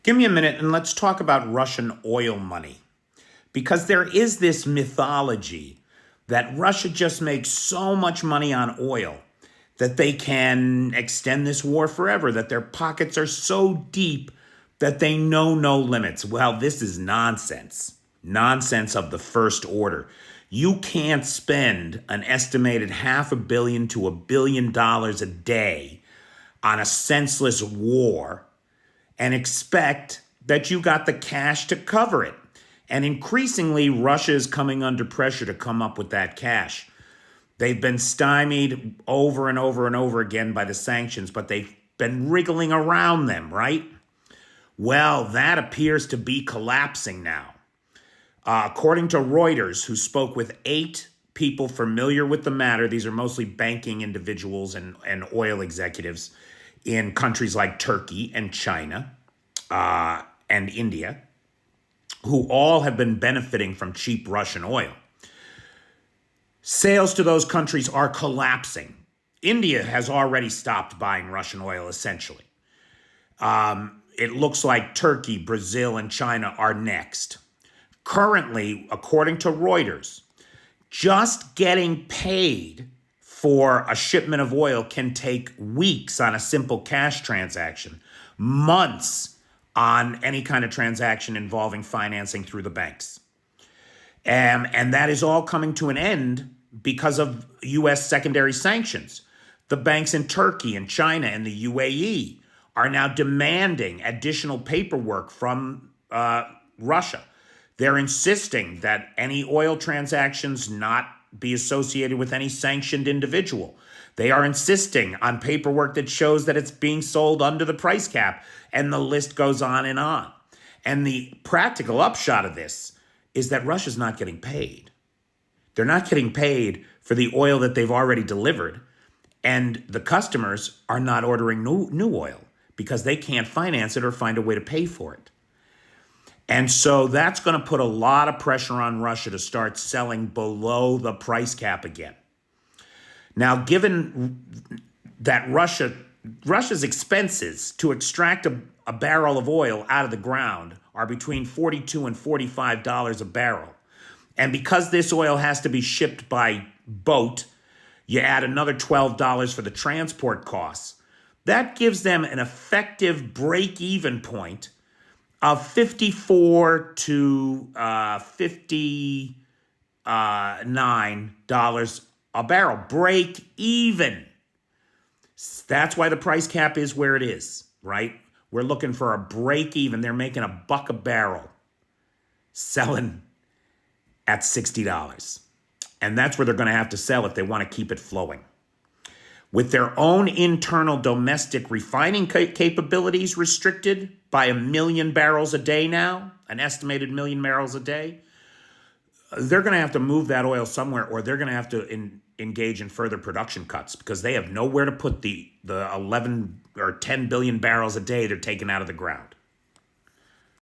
Give me a minute and let's talk about Russian oil money. Because there is this mythology that Russia just makes so much money on oil that they can extend this war forever, that their pockets are so deep that they know no limits. Well, this is nonsense. Nonsense of the first order. You can't spend an estimated $500 million to $1 billion a day on a senseless war and expect that you got the cash to cover it. And increasingly, Russia is coming under pressure to come up with that cash. They've been stymied over and over and over again by the sanctions, but they've been wriggling around them, right? Well, that appears to be collapsing now. According to Reuters, who spoke with 8 people familiar with the matter, these are mostly banking individuals and oil executives in countries like Turkey and China and India, who all have been benefiting from cheap Russian oil. Sales to those countries are collapsing. India has already stopped buying Russian oil, essentially. It looks like Turkey, Brazil, and China are next. Currently, according to Reuters, just getting paid for a shipment of oil can take weeks on a simple cash transaction, months on any kind of transaction involving financing through the banks. And that is all coming to an end because of U.S. secondary sanctions. The banks in Turkey and China and the UAE are now demanding additional paperwork from Russia. They're insisting that any oil transactions not be associated with any sanctioned individual. They are insisting on paperwork that shows that it's being sold under the price cap, and the list goes on and on. And the practical upshot of this is that Russia's not getting paid. They're not getting paid for the oil that they've already delivered, and the customers are not ordering new oil because they can't finance it or find a way to pay for it. And so that's going to put a lot of pressure on Russia to start selling below the price cap again. Now, given that Russia's expenses to extract a barrel of oil out of the ground are between $42 and $45 a barrel, and because this oil has to be shipped by boat, you add another $12 for the transport costs. That gives them an effective break-even point of $54 to $59 a barrel. Break even. That's why the price cap is where it is, right? We're looking for a break even. They're making $1 a barrel, selling at $60. And that's where they're going to have to sell if they want to keep it flowing. With their own internal domestic refining capabilities restricted by 1 million barrels a day now, an estimated 1 million barrels a day, they're going to have to move that oil somewhere, or they're going to have to engage in further production cuts because they have nowhere to put the 11 or 10 billion barrels a day they're taking out of the ground.